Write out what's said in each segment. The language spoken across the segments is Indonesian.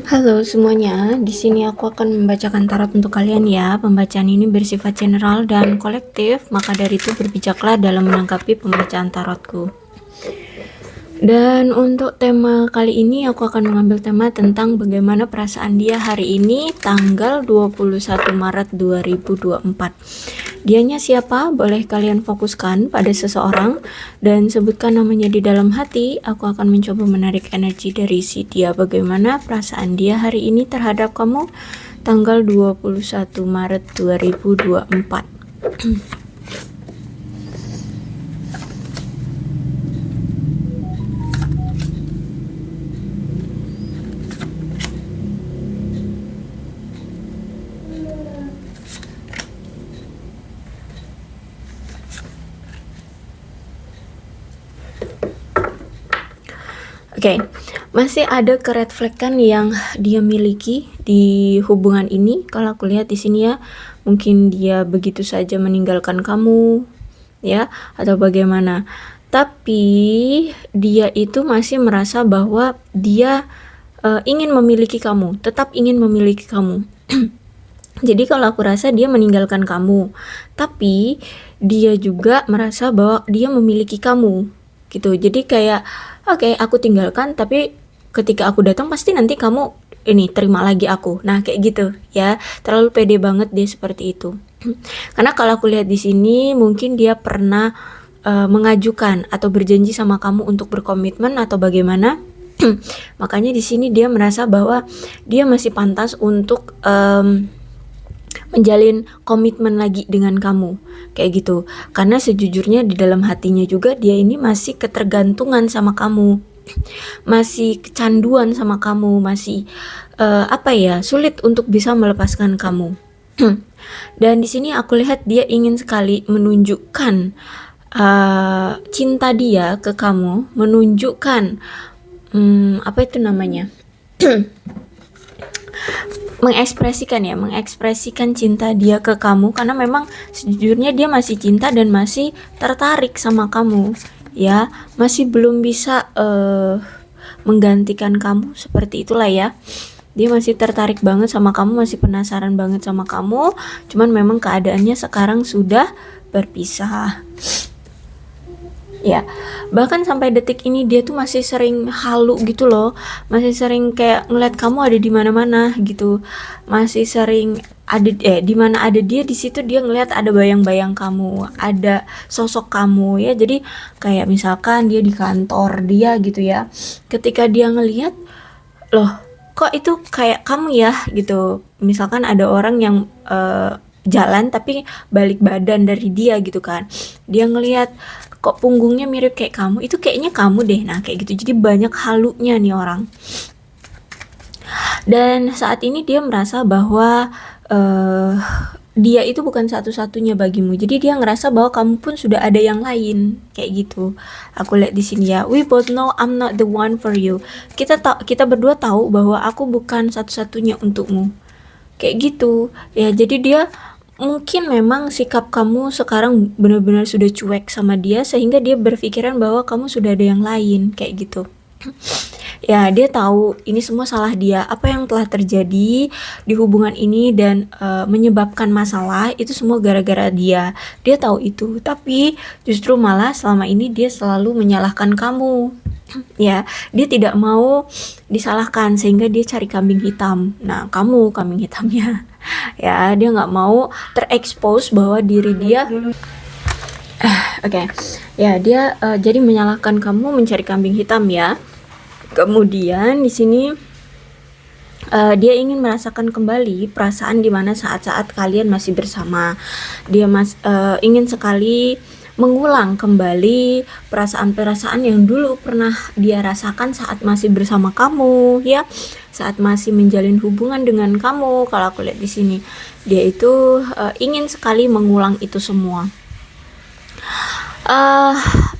Halo semuanya, di sini aku akan membacakan tarot untuk kalian ya. Pembacaan ini bersifat general dan kolektif, maka dari itu berbijaklah dalam menanggapi pembacaan tarotku. Dan untuk tema kali ini aku akan mengambil tema tentang bagaimana perasaan dia hari ini tanggal 21 Maret 2024. Dianya siapa? Boleh kalian fokuskan pada seseorang dan sebutkan namanya di dalam hati. Aku akan mencoba menarik energi dari si dia. Bagaimana perasaan dia hari ini terhadap kamu tanggal 21 Maret 2024. Oke, masih ada red flag kan yang dia miliki di hubungan ini. Kalau aku lihat di sini ya, mungkin dia begitu saja meninggalkan kamu, ya, atau bagaimana. Tapi dia itu masih merasa bahwa dia ingin memiliki kamu, tetap ingin memiliki kamu. Jadi kalau aku rasa dia meninggalkan kamu, tapi dia juga merasa bahwa dia memiliki kamu, gitu. Jadi kayak oke, aku tinggalkan, tapi ketika aku datang pasti nanti kamu ini terima lagi aku. Nah, kayak gitu ya. Terlalu pede banget dia seperti itu. Karena kalau aku lihat di sini mungkin dia pernah mengajukan atau berjanji sama kamu untuk berkomitmen atau bagaimana. Makanya di sini dia merasa bahwa dia masih pantas untuk menjalin komitmen lagi dengan kamu, kayak gitu. Karena sejujurnya di dalam hatinya juga dia ini masih ketergantungan sama kamu, masih kecanduan sama kamu, masih sulit untuk bisa melepaskan kamu. Dan di sini aku lihat dia ingin sekali menunjukkan cinta dia ke kamu, menunjukkan apa itu namanya? mengekspresikan cinta dia ke kamu, karena memang sejujurnya dia masih cinta dan masih tertarik sama kamu, ya, masih belum bisa menggantikan kamu, seperti itulah ya. Dia masih tertarik banget sama kamu, masih penasaran banget sama kamu, cuman memang keadaannya sekarang sudah berpisah. Ya, bahkan sampai detik ini dia tuh masih sering halu gitu loh, masih sering kayak ngeliat kamu ada di mana-mana gitu, masih sering ada di mana ada dia di situ dia ngeliat ada bayang-bayang kamu, ada sosok kamu ya. Jadi kayak misalkan dia di kantor dia gitu ya, ketika dia ngeliat, loh kok itu kayak kamu ya gitu. Misalkan ada orang yang jalan tapi balik badan dari dia gitu kan, dia ngelihat kok punggungnya mirip kayak kamu, itu kayaknya kamu deh. Nah kayak gitu, jadi banyak halunya nih orang. Dan saat ini dia merasa bahwa dia itu bukan satu-satunya bagimu, jadi dia ngerasa bahwa kamu pun sudah ada yang lain, kayak gitu. Aku lihat di sini ya, we both know I'm not the one for you. Kita berdua tahu bahwa aku bukan satu-satunya untukmu, kayak gitu ya. Jadi dia mungkin memang sikap kamu sekarang benar-benar sudah cuek sama dia, sehingga dia berpikiran bahwa kamu sudah ada yang lain, kayak gitu. Ya, dia tahu ini semua salah dia, apa yang telah terjadi di hubungan ini dan menyebabkan masalah itu semua gara-gara dia. Dia tahu itu, tapi justru malah selama ini dia selalu menyalahkan kamu. Ya, dia tidak mau disalahkan sehingga dia cari kambing hitam. Nah, kamu kambing hitamnya. Ya, dia nggak mau terekspos bahwa diri dia oke. Ya, dia jadi menyalahkan kamu, mencari kambing hitam ya. Kemudian di sini dia ingin merasakan kembali perasaan di mana saat-saat kalian masih bersama. Dia ingin sekali mengulang kembali perasaan-perasaan yang dulu pernah dia rasakan saat masih bersama kamu, ya, saat masih menjalin hubungan dengan kamu. Kalau aku lihat di sini, dia itu ingin sekali mengulang itu semua.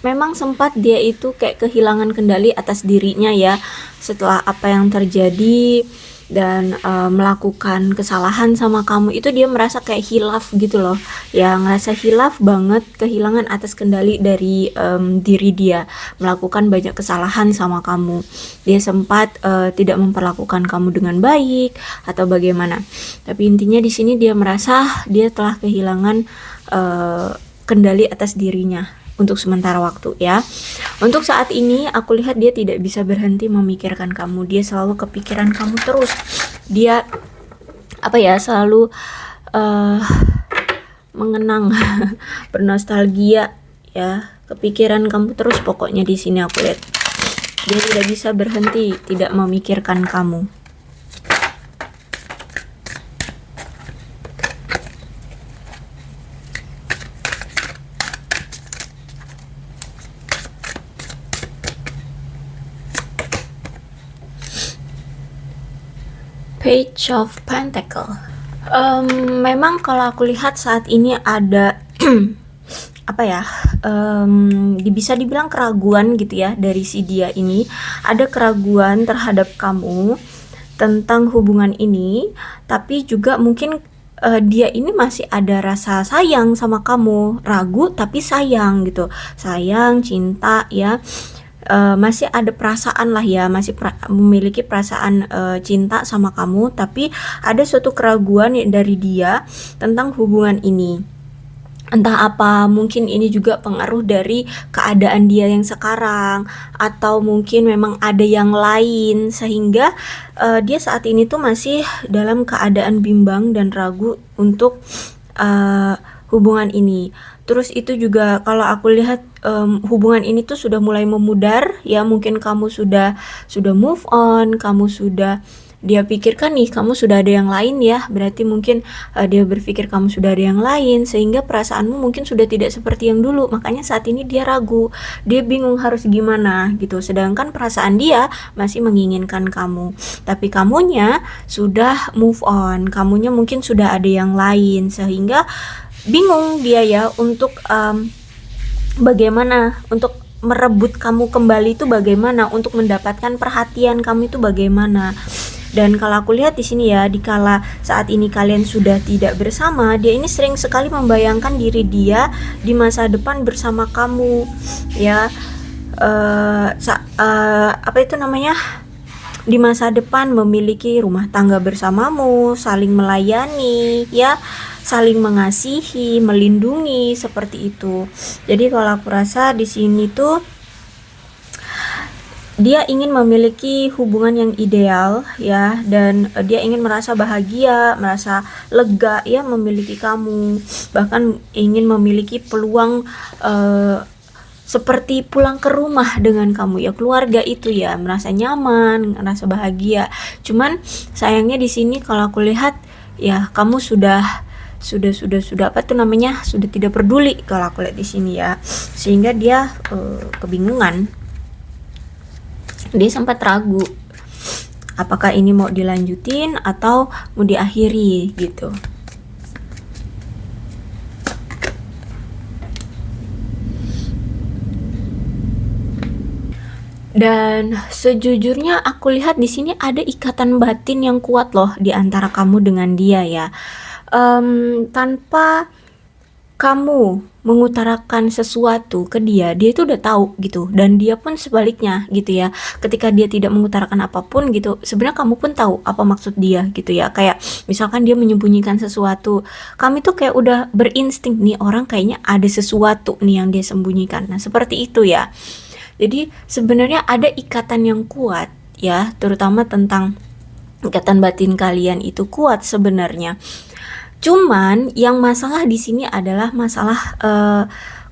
Memang sempat dia itu kayak kehilangan kendali atas dirinya ya, setelah apa yang terjadi. dan melakukan kesalahan sama kamu, itu dia merasa kayak hilaf gitu loh ya, ngerasa hilaf banget, kehilangan atas kendali dari diri dia, melakukan banyak kesalahan sama kamu. Dia sempat tidak memperlakukan kamu dengan baik atau bagaimana, tapi intinya di sini dia merasa dia telah kehilangan kendali atas dirinya untuk sementara waktu ya. Untuk saat ini aku lihat dia tidak bisa berhenti memikirkan kamu, dia selalu kepikiran kamu terus, dia selalu mengenang bernostalgia ya, kepikiran kamu terus pokoknya di sini aku lihat. Dia tidak bisa berhenti tidak memikirkan kamu. Page of Pentacle. Memang kalau aku lihat saat ini ada bisa dibilang keraguan gitu ya dari si dia ini, ada keraguan terhadap kamu tentang hubungan ini, tapi juga mungkin dia ini masih ada rasa sayang sama kamu, ragu tapi sayang gitu, sayang, cinta ya. Masih ada perasaan lah ya, masih memiliki perasaan cinta sama kamu, tapi ada suatu keraguan dari dia tentang hubungan ini. Entah apa, mungkin ini juga pengaruh dari keadaan dia yang sekarang, atau mungkin memang ada yang lain sehingga dia saat ini tuh masih dalam keadaan bimbang dan ragu untuk hubungan ini. Terus itu juga kalau aku lihat hubungan ini tuh sudah mulai memudar ya, mungkin kamu sudah move on, kamu sudah, dia pikirkan nih kamu sudah ada yang lain ya, berarti mungkin dia berpikir kamu sudah ada yang lain sehingga perasaanmu mungkin sudah tidak seperti yang dulu, makanya saat ini dia ragu, dia bingung harus gimana gitu, sedangkan perasaan dia masih menginginkan kamu, tapi kamunya sudah move on, kamunya mungkin sudah ada yang lain sehingga bingung dia ya untuk bagaimana untuk merebut kamu kembali itu, bagaimana untuk mendapatkan perhatian kamu itu bagaimana. Dan kalau aku lihat di sini ya, dikala saat ini kalian sudah tidak bersama, dia ini sering sekali membayangkan diri dia di masa depan bersama kamu ya, di masa depan memiliki rumah tangga bersamamu, saling melayani ya, saling mengasihi, melindungi, seperti itu. Jadi kalau aku rasa di sini tuh dia ingin memiliki hubungan yang ideal ya, dan dia ingin merasa bahagia, merasa lega ya memiliki kamu, bahkan ingin memiliki peluang seperti pulang ke rumah dengan kamu ya, keluarga itu ya, merasa nyaman, merasa bahagia. Cuman sayangnya di sini kalau aku lihat ya, kamu sudah sudah tidak peduli kalau aku lihat di sini ya, sehingga dia kebingungan, dia sempat ragu apakah ini mau dilanjutin atau mau diakhiri gitu. Dan sejujurnya aku lihat di sini ada ikatan batin yang kuat loh di antara kamu dengan dia ya. Tanpa kamu mengutarakan sesuatu ke dia, dia itu udah tahu gitu, dan dia pun sebaliknya gitu ya, ketika dia tidak mengutarakan apapun gitu, sebenarnya kamu pun tahu apa maksud dia gitu ya, kayak misalkan dia menyembunyikan sesuatu, kami tuh kayak udah berinsting nih, orang kayaknya ada sesuatu nih yang dia sembunyikan. Nah seperti itu ya, jadi sebenarnya ada ikatan yang kuat ya, terutama tentang ikatan batin kalian itu kuat sebenarnya. Cuman yang masalah di sini adalah masalah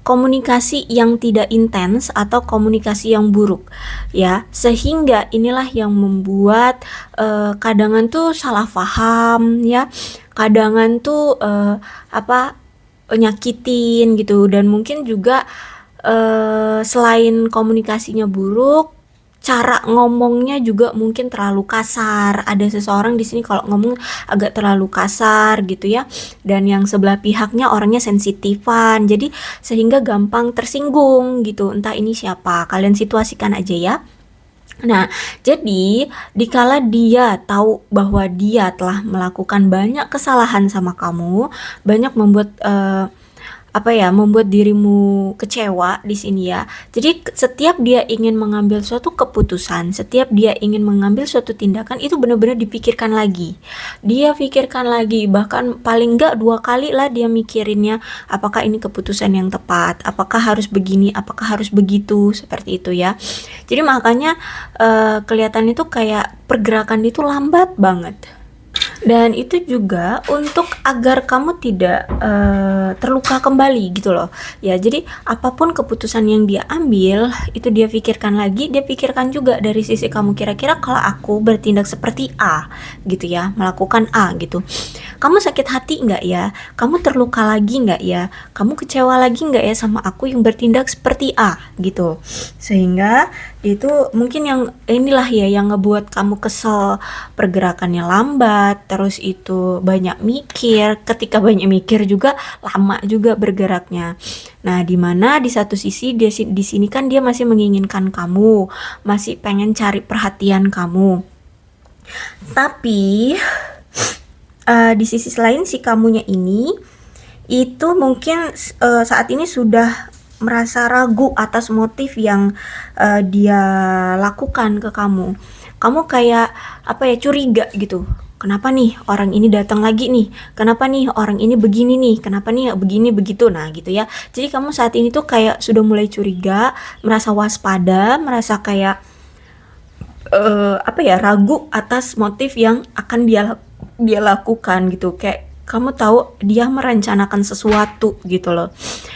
komunikasi yang tidak intens atau komunikasi yang buruk ya, sehingga inilah yang membuat kadangan tuh salah paham ya, kadangan tuh nyakitin gitu, dan mungkin juga selain komunikasinya buruk, cara ngomongnya juga mungkin terlalu kasar. Ada seseorang di sini kalau ngomong agak terlalu kasar gitu ya, dan yang sebelah pihaknya orangnya sensitifan, jadi sehingga gampang tersinggung gitu. Entah ini siapa, kalian situasikan aja ya. Nah, jadi dikala dia tahu bahwa dia telah melakukan banyak kesalahan sama kamu, banyak membuat apa ya, membuat dirimu kecewa di sini ya. Jadi setiap dia ingin mengambil suatu keputusan, setiap dia ingin mengambil suatu tindakan itu benar-benar dipikirkan lagi. Dia pikirkan lagi, bahkan paling enggak 2 kali lah dia mikirinnya, apakah ini keputusan yang tepat, apakah harus begini, apakah harus begitu, seperti itu ya. Jadi makanya kelihatan itu kayak pergerakan itu lambat banget. Dan itu juga untuk agar kamu tidak terluka kembali gitu loh. Ya, jadi apapun keputusan yang dia ambil, itu dia pikirkan lagi, dia pikirkan juga dari sisi kamu, kira-kira kalau aku bertindak seperti A gitu ya, melakukan A gitu. Kamu sakit hati nggak ya? Kamu terluka lagi nggak ya? Kamu kecewa lagi nggak ya sama aku yang bertindak seperti A gitu. Sehingga itu mungkin yang inilah ya yang ngebuat kamu kesel, pergerakannya lambat, terus itu banyak mikir, ketika banyak mikir juga lama juga bergeraknya. Nah, di mana di satu sisi dia di sini kan dia masih menginginkan kamu, masih pengen cari perhatian kamu. Tapi di sisi lain si kamunya ini itu mungkin saat ini sudah merasa ragu atas motif yang dia lakukan ke kamu. Kamu kayak apa ya, curiga gitu. Kenapa nih orang ini datang lagi nih? Kenapa nih orang ini begini nih? Kenapa nih begini begitu? Nah, gitu ya. Jadi kamu saat ini tuh kayak sudah mulai curiga, merasa waspada, merasa kayak apa ya, ragu atas motif yang akan dia lakukan gitu. Kayak kamu tahu dia merencanakan sesuatu gitu loh.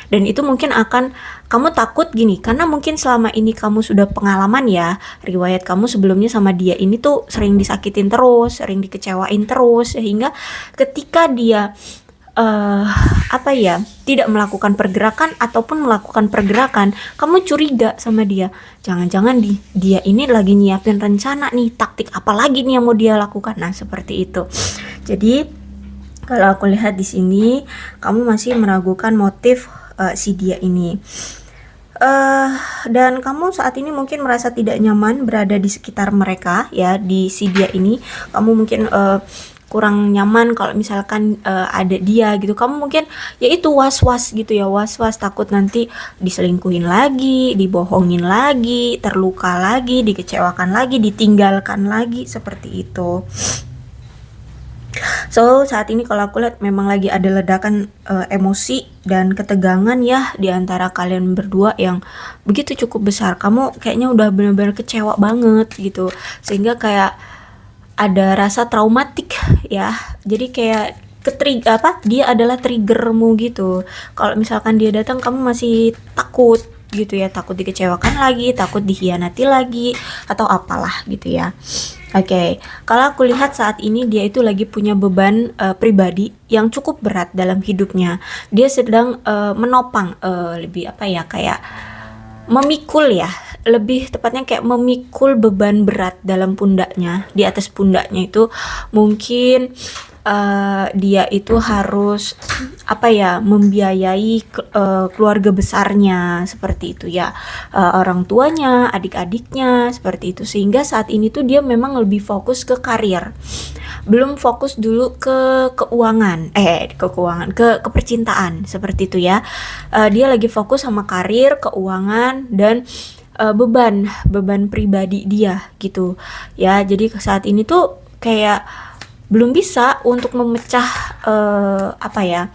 Dan itu mungkin akan kamu takut gini, karena mungkin selama ini kamu sudah pengalaman ya, riwayat kamu sebelumnya sama dia ini tuh sering disakitin terus, sering dikecewain terus, sehingga ketika dia uh, apa ya, tidak melakukan pergerakan ataupun melakukan pergerakan, kamu curiga sama dia. Jangan-jangan dia ini lagi nyiapin rencana nih, taktik apa lagi nih yang mau dia lakukan. Nah, seperti itu. Jadi kalau aku lihat di sini, kamu masih meragukan motif si dia ini. Dan kamu saat ini mungkin merasa tidak nyaman berada di sekitar mereka ya, di si dia ini. Kamu mungkin kurang nyaman kalau misalkan ada dia gitu. Kamu mungkin ya itu was-was gitu ya, was-was takut nanti diselingkuhin lagi, dibohongin lagi, terluka lagi, dikecewakan lagi, ditinggalkan lagi, seperti itu. So saat ini kalau aku lihat memang lagi ada ledakan emosi dan ketegangan ya di antara kalian berdua yang begitu cukup besar. Kamu kayaknya udah benar-benar kecewa banget gitu, sehingga kayak ada rasa traumatik ya. Jadi kayak apa, dia adalah triggermu gitu. Kalau misalkan dia datang kamu masih takut gitu ya, takut dikecewakan lagi, takut dikhianati lagi, atau apalah gitu ya. Oke, kalau aku lihat saat ini dia itu lagi punya beban pribadi yang cukup berat dalam hidupnya. Dia sedang menopang, lebih apa ya, kayak memikul ya, lebih tepatnya kayak memikul beban berat dalam pundaknya. Di atas pundaknya itu mungkin dia itu harus apa ya, membiayai keluarga besarnya, seperti itu ya, orang tuanya, adik-adiknya, seperti itu. Sehingga saat ini tuh dia memang lebih fokus ke karir, belum fokus dulu ke keuangan, ke percintaan, seperti itu ya. Dia lagi fokus sama karir, keuangan, dan beban pribadi dia gitu ya. Jadi saat ini tuh kayak belum bisa untuk memecah apa ya,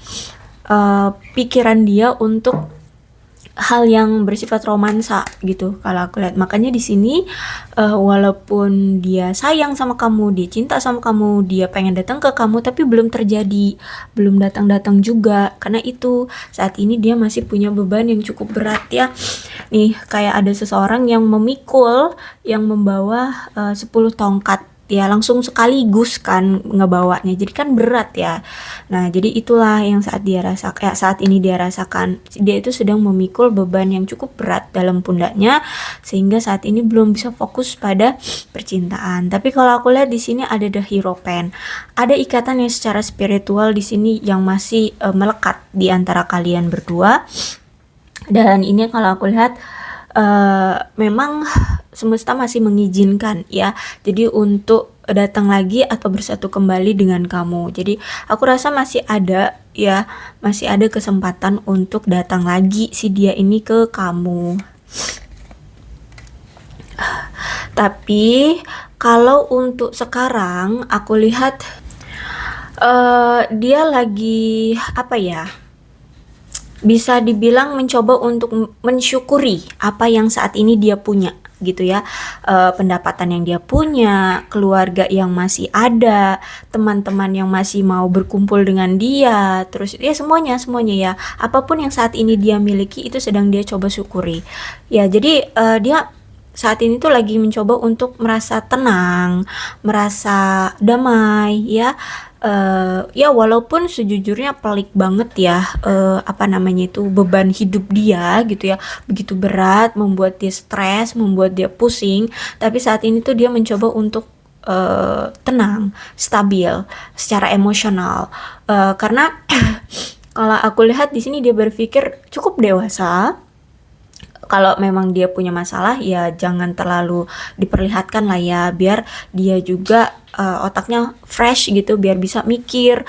pikiran dia untuk hal yang bersifat romansa gitu kalau aku lihat. Makanya di sini walaupun dia sayang sama kamu, dia cinta sama kamu, dia pengen datang ke kamu, tapi belum terjadi, belum datang-datang juga. Karena itu saat ini dia masih punya beban yang cukup berat ya. Nih kayak ada seseorang yang memikul, yang membawa 10 tongkat ya, langsung sekaligus kan ngebawanya, jadi kan berat ya. Nah jadi itulah yang saat ini dia rasakan. Dia itu sedang memikul beban yang cukup berat dalam pundaknya, sehingga saat ini belum bisa fokus pada percintaan. Tapi kalau aku lihat di sini ada the Hierophant, ada ikatan yang secara spiritual di sini yang masih melekat di antara kalian berdua. Dan ini kalau aku lihat memang semesta masih mengizinkan ya, jadi untuk datang lagi atau bersatu kembali dengan kamu. Jadi aku rasa masih ada ya, masih ada kesempatan untuk datang lagi si dia ini ke kamu. Tapi kalau untuk sekarang aku lihat dia lagi apa ya? Bisa dibilang mencoba untuk mensyukuri apa yang saat ini dia punya gitu ya, pendapatan yang dia punya, keluarga yang masih ada, teman-teman yang masih mau berkumpul dengan dia, terus ya semuanya ya, apapun yang saat ini dia miliki itu sedang dia coba syukuri. Ya jadi dia saat ini tuh lagi mencoba untuk merasa tenang, merasa damai ya. Ya walaupun sejujurnya pelik banget ya, apa namanya itu, beban hidup dia gitu ya, begitu berat, membuat dia stres, membuat dia pusing, tapi saat ini tuh dia mencoba untuk tenang, stabil secara emosional, karena kalau aku lihat di sini dia berpikir cukup dewasa. Kalau memang dia punya masalah ya jangan terlalu diperlihatkan lah ya, biar dia juga otaknya fresh gitu, biar bisa mikir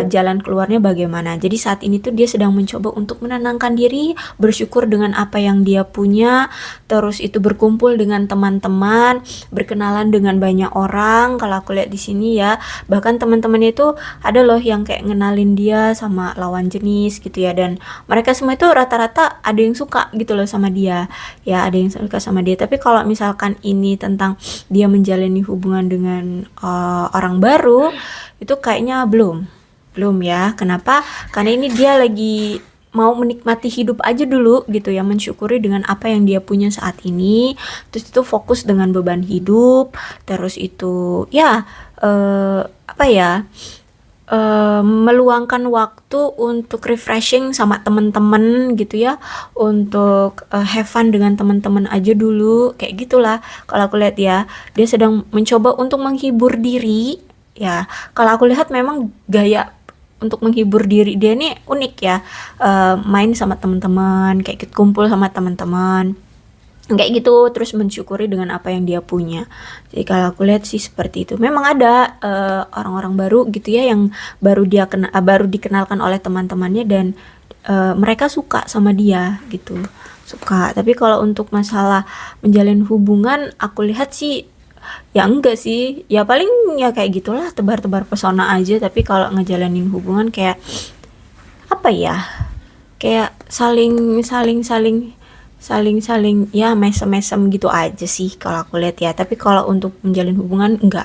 jalan keluarnya bagaimana. Jadi saat ini tuh dia sedang mencoba untuk menenangkan diri, bersyukur dengan apa yang dia punya, terus itu berkumpul dengan teman-teman, berkenalan dengan banyak orang. Kalau aku lihat di sini ya, bahkan teman-temannya itu ada loh yang kayak ngenalin dia sama lawan jenis gitu ya, dan mereka semua itu rata-rata ada yang suka gitu loh sama dia ya, ada yang suka sama dia. Tapi kalau misalkan ini tentang dia menjalani hubungan dengan orang baru, itu kayaknya belum ya. Kenapa? Karena ini dia lagi mau menikmati hidup aja dulu gitu ya, mensyukuri dengan apa yang dia punya saat ini, terus itu fokus dengan beban hidup, terus itu ya apa ya, meluangkan waktu untuk refreshing sama teman-teman gitu ya, untuk have fun dengan teman-teman aja dulu, kayak gitulah. Kalau aku lihat ya, dia sedang mencoba untuk menghibur diri ya. Kalau aku lihat memang gaya untuk menghibur diri dia nih unik ya, main sama teman-teman, kayak gitu, kumpul sama teman-teman kayak gitu, terus mensyukuri dengan apa yang dia punya. Jadi kalau aku lihat sih seperti itu. Memang ada orang-orang baru gitu ya, yang baru dikenalkan oleh teman-temannya, dan mereka suka sama dia gitu, suka. Tapi kalau untuk masalah menjalin hubungan, aku lihat sih ya enggak sih, ya paling ya kayak gitulah, tebar-tebar pesona aja. Tapi kalau ngejalanin hubungan kayak apa ya, kayak saling ya mesem-mesem gitu aja sih kalau aku lihat ya. Tapi kalau untuk menjalin hubungan enggak.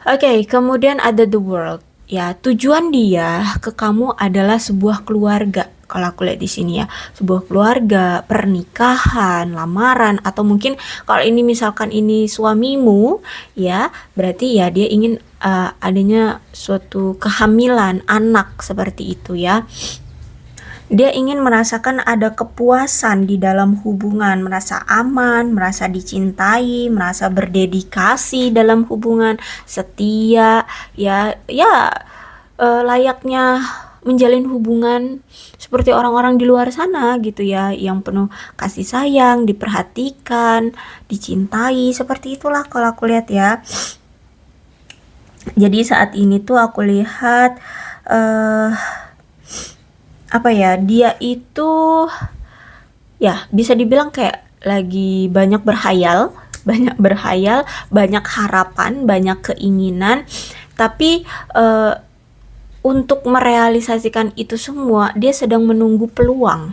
Oke, kemudian ada the world. Ya, tujuan dia ke kamu adalah sebuah keluarga. Kalau aku lihat di sini ya, sebuah keluarga, pernikahan, lamaran, atau mungkin kalau ini misalkan ini suamimu, ya berarti ya dia ingin adanya suatu kehamilan anak seperti itu ya. Dia ingin merasakan ada kepuasan di dalam hubungan, merasa aman, merasa dicintai, merasa berdedikasi dalam hubungan, setia, ya, ya layaknya menjalin hubungan seperti orang-orang di luar sana gitu ya, yang penuh kasih sayang, diperhatikan, dicintai, seperti itulah kalau aku lihat ya. Jadi saat ini tuh aku lihat apa ya, dia itu ya bisa dibilang kayak lagi banyak berhayal, banyak harapan, banyak keinginan, tapi untuk merealisasikan itu semua dia sedang menunggu peluang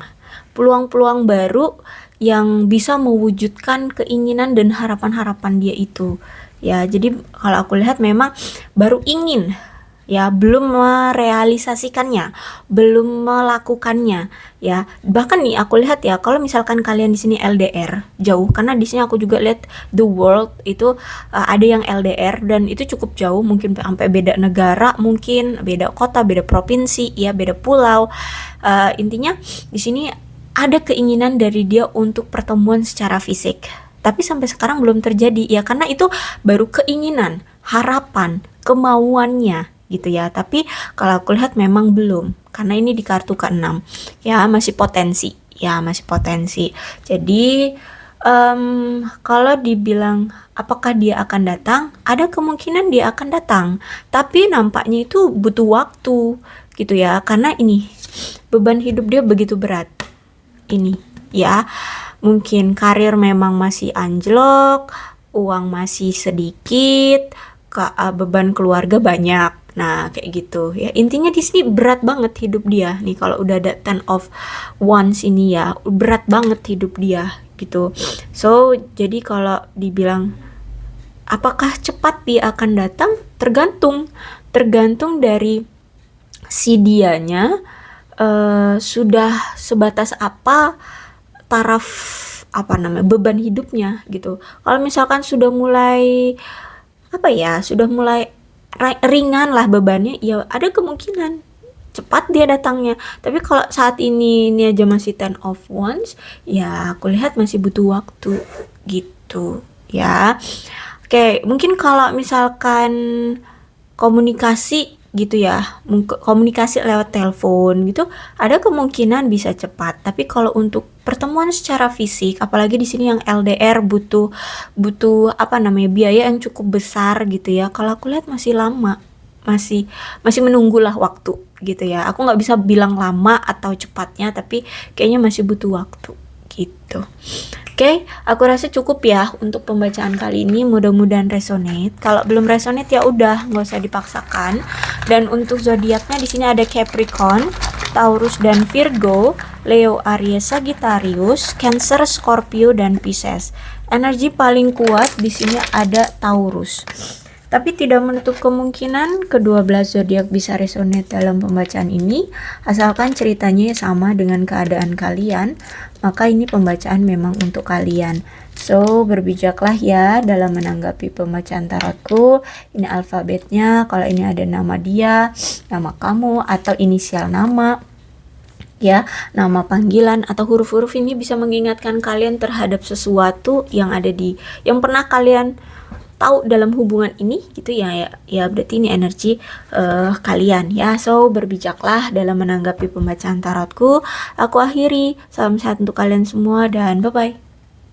baru yang bisa mewujudkan keinginan dan harapan-harapan dia itu ya. Jadi kalau aku lihat memang baru ingin ya, belum merealisasikannya, belum melakukannya ya. Bahkan nih aku lihat ya, kalau misalkan kalian di sini LDR jauh, karena di sini aku juga lihat the world itu ada yang LDR dan itu cukup jauh, mungkin sampai beda negara, mungkin beda kota, beda provinsi ya, beda pulau. Intinya di sini ada keinginan dari dia untuk pertemuan secara fisik, tapi sampai sekarang belum terjadi ya, karena itu baru keinginan, harapan, kemauannya gitu ya. Tapi kalau aku lihat memang belum, karena ini di kartu ke-6 ya, masih potensi ya masih potensi. Jadi kalau dibilang apakah dia akan datang, ada kemungkinan dia akan datang, tapi nampaknya itu butuh waktu gitu ya, karena ini beban hidup dia begitu berat ini ya. Mungkin karir memang masih anjlok, uang masih sedikit, beban keluarga banyak. Nah, kayak gitu ya. Intinya di sini berat banget hidup dia. Nih kalau udah ada 10 of Wands ini ya, berat banget hidup dia gitu. So, jadi kalau dibilang apakah cepat dia akan datang? Tergantung. Tergantung dari si dianya sudah sebatas apa taraf beban hidupnya gitu. Kalau misalkan sudah mulai sudah mulai ringan lah bebannya, ya ada kemungkinan cepat dia datangnya. Tapi kalau saat ini aja masih 10 of Wands, ya aku lihat masih butuh waktu gitu ya. Oke, mungkin kalau misalkan komunikasi gitu ya, komunikasi lewat telepon gitu, ada kemungkinan bisa cepat. Tapi kalau untuk pertemuan secara fisik, apalagi di sini yang LDR butuh biaya yang cukup besar gitu ya. Kalau aku lihat masih lama, masih menunggulah waktu gitu ya. Aku nggak bisa bilang lama atau cepatnya, tapi kayaknya masih butuh waktu gitu. Oke, aku rasa cukup ya untuk pembacaan kali ini. Mudah-mudahan resonate. Kalau belum resonate ya udah, nggak usah dipaksakan. Dan untuk zodiaknya di sini ada Capricorn, Taurus dan Virgo, Leo, Aries, Sagittarius, Cancer, Scorpio dan Pisces. Energi paling kuat di sini ada Taurus. Tapi tidak menutup kemungkinan kedua belas zodiak bisa resonate dalam pembacaan ini, asalkan ceritanya sama dengan keadaan kalian, maka ini pembacaan memang untuk kalian. So, berbijaklah ya dalam menanggapi pembacaan tarotku. Ini alfabetnya, kalau ini ada nama dia, nama kamu, atau inisial nama, ya, nama panggilan atau huruf-huruf ini bisa mengingatkan kalian terhadap sesuatu yang pernah kalian tahu dalam hubungan ini gitu ya berarti ini energi kalian ya. So, berbijaklah dalam menanggapi pembacaan tarotku. Aku akhiri, salam sehat untuk kalian semua dan bye bye.